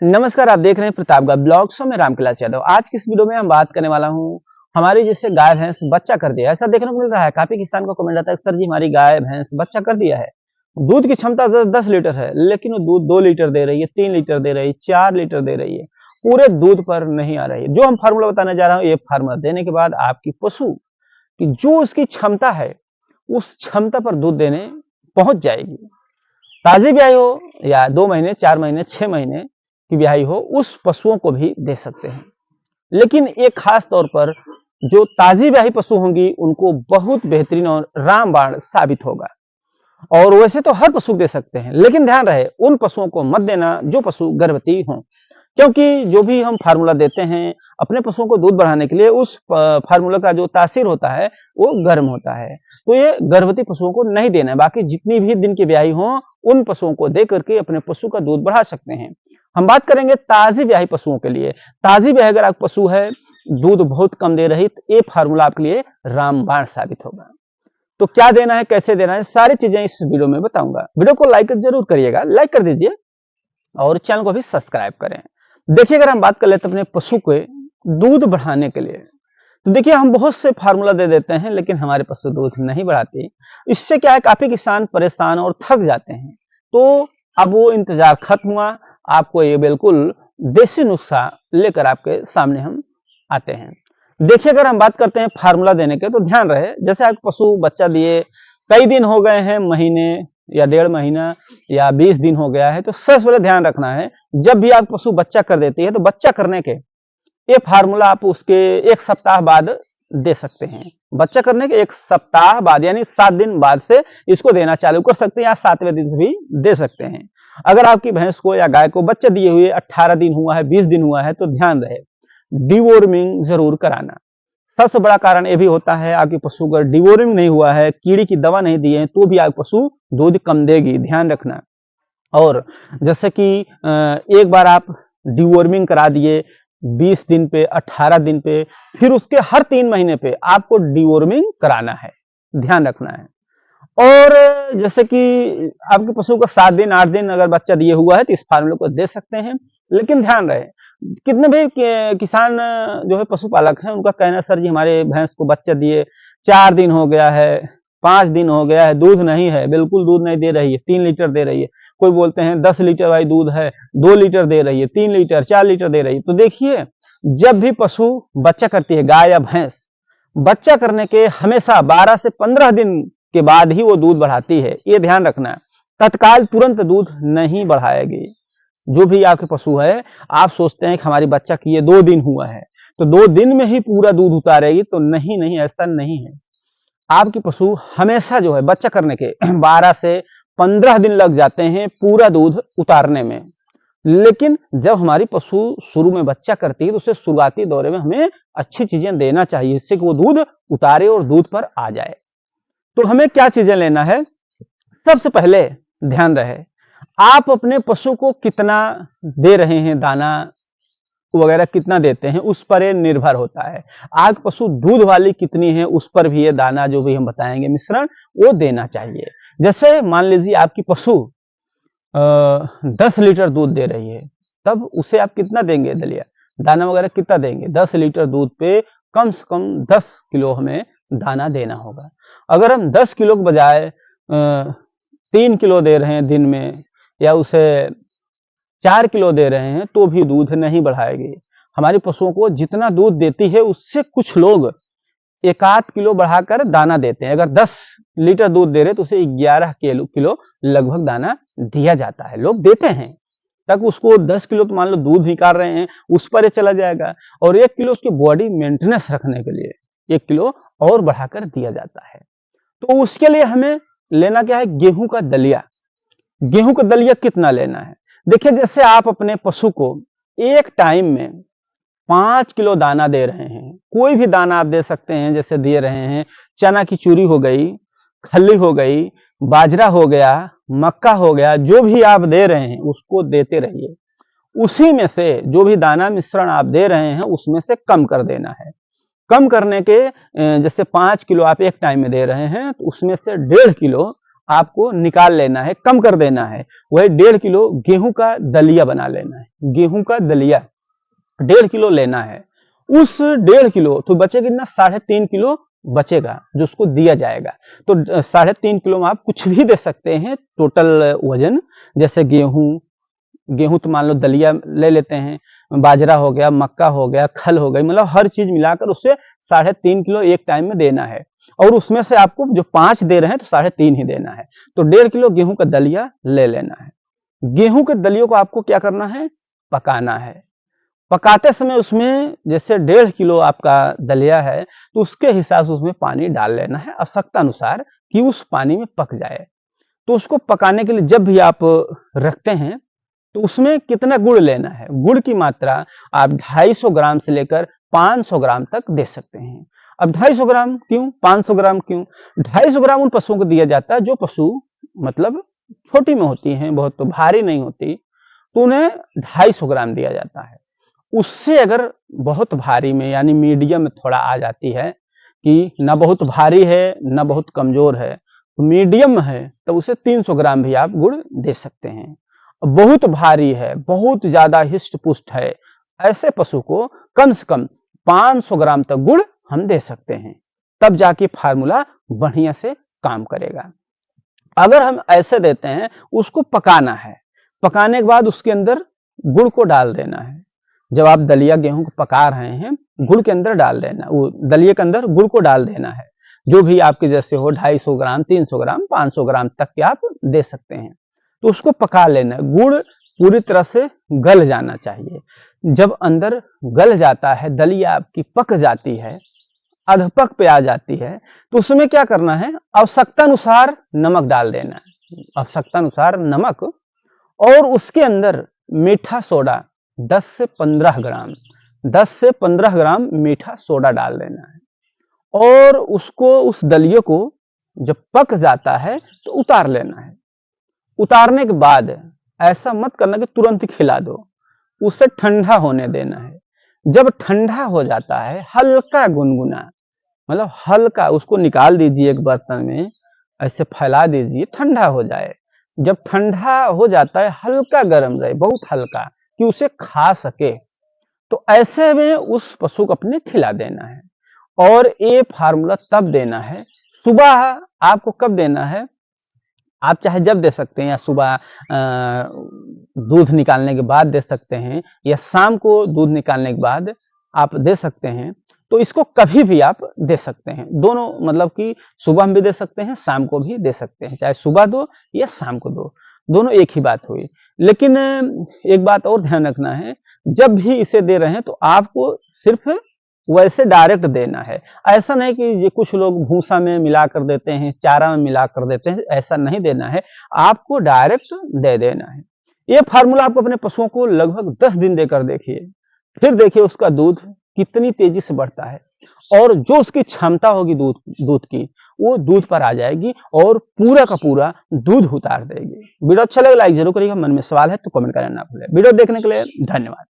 नमस्कार, आप देख रहे हैं प्रतापगढ़ ब्लॉग शो में रामकिलास यादव। आज की इस वीडियो में हम बात करने वाला हूँ, हमारी जैसे गाय भैंस बच्चा कर दिया, ऐसा देखने को मिल रहा है। काफी किसान को कमेंट आता है, सर जी हमारी गाय भैंस बच्चा कर दिया है। दूध की क्षमता 10 लीटर है, लेकिन वो दूध 2 लीटर दे रही है, 3 लीटर दे रही है, 4 लीटर दे रही है, पूरे दूध पर नहीं आ रही है। जो हम फार्मूला बताने जा रहा हूँ, ये फार्मूला देने के बाद आपकी पशु की जो उसकी क्षमता है, उस क्षमता पर दूध देने पहुंच जाएगी। ताजी ब्याई हो या 2 महीने, 4 महीने, 6 महीने की ब्याई हो, उस पशुओं को भी दे सकते हैं। लेकिन एक खास तौर पर जो ताजी ब्याही पशु होंगी, उनको बहुत बेहतरीन और रामबाण साबित होगा। और वैसे तो हर पशु दे सकते हैं, लेकिन ध्यान रहे उन पशुओं को मत देना जो पशु गर्भवती हों, क्योंकि जो भी हम फार्मूला देते हैं अपने पशुओं को दूध बढ़ाने के लिए, उस फार्मूला का जो तासीर होता है वो गर्म होता है। तो ये गर्भवती पशुओं को नहीं देना है। बाकी जितनी भी दिन की ब्याही हो, उन पशुओं को दे करके अपने पशु का दूध बढ़ा सकते हैं। हम बात करेंगे ताजी ब्याही पशुओं के लिए। ताजी ब्याही अगर आप पशु है, दूध बहुत कम दे रही, तो ये फार्मूला आपके लिए रामबाण साबित होगा। तो क्या देना है, कैसे देना है, सारी चीजें इस वीडियो में बताऊंगा। वीडियो को लाइक जरूर करिएगा, लाइक कर दीजिए और चैनल को भी सब्सक्राइब करें। देखिए, अगर हम बात कर लेते हैं अपने पशु के दूध बढ़ाने के लिए, तो देखिए हम बहुत से फार्मूला दे देते हैं, लेकिन हमारे पशु दूध नहीं बढ़ाती। इससे क्या है, काफी किसान परेशान और थक जाते हैं। तो अब वो इंतजार खत्म हुआ, आपको ये बिल्कुल देसी नुस्खा लेकर आपके सामने हम आते हैं। देखिए, अगर हम बात करते हैं फार्मूला देने के, तो ध्यान रहे, जैसे आप पशु बच्चा दिए कई दिन हो गए हैं, महीने या 1.5 महीना या 20 दिन हो गया है, तो सबसे पहले ध्यान रखना है, जब भी आप पशु बच्चा कर देती है, तो बच्चा करने के ये फार्मूला आप उसके 1 सप्ताह बाद दे सकते हैं। बच्चा करने के 1 सप्ताह बाद यानी 7 दिन बाद से इसको देना चालू कर सकते हैं, या 7वें दिन से भी दे सकते हैं। अगर आपकी भैंस को या गाय को बच्चा दिए हुए 18 दिन हुआ है, 20 दिन हुआ है, तो ध्यान रहे डिवोर्मिंग जरूर कराना। सबसे बड़ा कारण ये भी होता है, आपके पशु का डिवोर्मिंग नहीं हुआ है, कीड़ी की दवा नहीं दी है, तो भी आपकी पशु दूध कम देगी, ध्यान रखना। और जैसे कि एक बार आप डिवोर्मिंग करा दिए 20 दिन पे, 18 दिन पे, फिर उसके हर 3 महीने पे आपको डिवोर्मिंग कराना है, ध्यान रखना है। और जैसे कि आपके पशु को 7 दिन 8 दिन अगर बच्चा दिए हुआ है, तो इस फार्मूले को दे सकते हैं। लेकिन ध्यान रहे, कितने भी किसान जो है पशुपालक हैं, उनका कहना सर जी हमारे भैंस को बच्चा दिए 4 दिन हो गया है, 5 दिन हो गया है, दूध नहीं है, बिल्कुल दूध नहीं दे रही है, 3 लीटर दे रही है। कोई बोलते हैं 10 लीटर वाली दूध है, 2 लीटर दे रही है, 3 लीटर 4 लीटर दे रही है। तो देखिए, जब भी पशु बच्चा करती है, गाय या भैंस, बच्चा करने के हमेशा 12 से 15 दिन के बाद ही वो दूध बढ़ाती है, ये ध्यान रखना है। तत्काल तुरंत दूध नहीं बढ़ाएगी। जो भी आपके पशु है, आप सोचते हैं कि हमारी बच्चा किए 2 दिन हुआ है, तो 2 दिन में ही पूरा दूध उतारेगी, तो नहीं नहीं, ऐसा नहीं है। आपकी पशु हमेशा जो है बच्चा करने के 12 से 15 दिन लग जाते हैं पूरा दूध उतारने में। लेकिन जब हमारी पशु शुरू में बच्चा करती है, तो उसे शुरुआती दौरे में हमें अच्छी चीजें देना चाहिए, जिससे कि वो दूध उतारे और दूध पर आ जाए। तो हमें क्या चीजें लेना है, सबसे पहले ध्यान रहे, आप अपने पशु को कितना दे रहे हैं, दाना वगैरह कितना देते हैं, उस पर यह निर्भर होता है। आग पशु दूध वाली कितनी है, उस पर भी ये दाना जो भी हम बताएंगे मिश्रण, वो देना चाहिए। जैसे मान लीजिए आपकी पशु 10 लीटर दूध दे रही है, तब उसे आप कितना देंगे दलिया, दाना वगैरह कितना देंगे। 10 लीटर दूध पे कम से कम 10 किलो हमें दाना देना होगा। अगर हम 10 किलो के बजाय 3 किलो दे रहे हैं दिन में, या उसे 4 किलो दे रहे हैं, तो भी दूध नहीं बढ़ाएगी। हमारी पशुओं को जितना दूध देती है, उससे कुछ लोग 1-8 किलो बढ़ाकर दाना देते हैं। अगर 10 लीटर दूध दे रहे, तो उसे 11 किलो लगभग दाना दिया जाता है, लोग देते हैं। तक उसको 10 किलो तो मान लो दूध निकाल रहे हैं, उस पर ये चला जाएगा। और 1 किलो उसकी बॉडी मेंटेनेंस रखने के लिए 1 किलो और बढ़ाकर दिया जाता है। तो उसके लिए हमें लेना क्या है, गेहूं का दलिया। गेहूं का दलिया कितना लेना है, देखिए, जैसे आप अपने पशु को एक टाइम में 5 किलो दाना दे रहे हैं, कोई भी दाना आप दे सकते हैं, जैसे दे रहे हैं चना की चूरी हो गई, खल्ली हो गई, बाजरा हो गया, मक्का हो गया, जो भी आप दे रहे हैं उसको देते रहिए। उसी में से जो भी दाना मिश्रण आप दे रहे हैं, उसमें से कम कर देना है। कम करने के जैसे 5 किलो आप एक टाइम में दे रहे हैं, तो उसमें से 1.5 किलो आपको निकाल लेना है, कम कर देना है। वही 1.5 किलो गेहूं का दलिया बना लेना है। गेहूं का दलिया 1.5 किलो लेना है। उस 1.5 किलो तो बचे कितना, 3.5 किलो बचेगा जो उसको दिया जाएगा। तो 3.5 किलो में आप कुछ भी दे सकते हैं टोटल वजन, जैसे गेहूं तो मान लो दलिया ले लेते हैं, बाजरा हो गया, मक्का हो गया, खल हो गई, मतलब हर चीज मिलाकर उससे 3.5 किलो एक टाइम में देना है। और उसमें से आपको जो 5 दे रहे हैं तो 3.5 ही देना है। तो 1.5 किलो गेहूं का दलिया ले लेना है। गेहूं के दलियों को आपको क्या करना है, पकाना है। पकाते समय उसमें जैसे 1.5 किलो आपका दलिया है तो उसके हिसाब से उसमें पानी डाल लेना है आवश्यकता अनुसार, कि उस पानी में पक जाए। तो उसको पकाने के लिए जब भी आप रखते हैं तो उसमें कितना गुड़ लेना है, गुड़ की मात्रा आप 250 ग्राम से लेकर 500 ग्राम तक दे सकते हैं। अब 250 ग्राम क्यों, 500 ग्राम क्यों? 250 ग्राम उन पशुओं को दिया जाता है जो पशु मतलब छोटी में होती हैं, बहुत तो भारी नहीं होती, तो उन्हें 250 ग्राम दिया जाता है। उससे अगर बहुत भारी में यानी मीडियम में थोड़ा आ जाती है कि ना बहुत भारी है ना बहुत कमजोर है, तो मीडियम है, तो उसे 300 ग्राम भी आप गुड़ दे सकते हैं। बहुत भारी है, बहुत ज्यादा हिष्ट पुष्ट है, ऐसे पशु को कम से कम 500 ग्राम तक गुड़ हम दे सकते हैं, तब जाके फार्मूला बढ़िया से काम करेगा। अगर हम ऐसे देते हैं, उसको पकाना है, पकाने के बाद उसके अंदर गुड़ को डाल देना है। जब आप दलिया गेहूं को पका रहे हैं, गुड़ के अंदर डाल देना, वो दलिये के अंदर गुड़ को डाल देना है। जो भी आपके जैसे हो, 250 ग्राम, 300 ग्राम, 500 ग्राम तक के आप दे सकते हैं। तो उसको पका लेना है। गुड़ पूरी तरह से गल जाना चाहिए। जब अंदर गल जाता है, दलिया आपकी पक जाती है, अधपक पे आ जाती है, तो उसमें क्या करना है, आवश्यकता अनुसार नमक डाल देना है। आवश्यकता अनुसार नमक, और उसके अंदर मीठा सोडा 10 से 15 ग्राम 10 से 15 ग्राम मीठा सोडा डाल देना है। और उसको, उस दलिये को जब पक जाता है तो उतार लेना है। उतारने के बाद ऐसा मत करना कि तुरंत खिला दो, उसे ठंडा होने देना है। जब ठंडा हो जाता है, हल्का गुनगुना, मतलब हल्का, उसको निकाल दीजिए एक बर्तन में, ऐसे फैला दीजिए, ठंडा हो जाए। जब ठंडा हो जाता है, हल्का गर्म रहे, बहुत हल्का, कि उसे खा सके, तो ऐसे में उस पशु को अपने खिला देना है। और ये फार्मूला तब देना है, सुबह आपको कब देना है, आप चाहे जब दे सकते हैं, या सुबह दूध निकालने के बाद दे सकते हैं, या शाम को दूध निकालने के बाद आप दे सकते हैं। तो इसको कभी भी आप दे सकते हैं, दोनों, मतलब कि सुबह में भी दे सकते हैं, शाम को भी दे सकते हैं, चाहे सुबह दो या शाम को दो, दोनों एक ही बात हुई। लेकिन एक बात और ध्यान रखना है, जब भी इसे दे रहे हैं तो आपको सिर्फ वैसे डायरेक्ट देना है। ऐसा नहीं कि ये कुछ लोग भूसा में मिला कर देते हैं, चारा में मिला कर देते हैं, ऐसा नहीं देना है, आपको डायरेक्ट दे देना है। ये फार्मूला आपको अपने पशुओं को लगभग 10 दिन देकर देखिए, फिर देखिए उसका दूध कितनी तेजी से बढ़ता है, और जो उसकी क्षमता होगी दूध की, वो दूध पर आ जाएगी और पूरा का पूरा दूध उतार देगी। वीडियो अच्छा लगे लाइक जरूर करिएगा, मन में सवाल है तो कमेंट करना ना भूलें। वीडियो देखने के लिए धन्यवाद।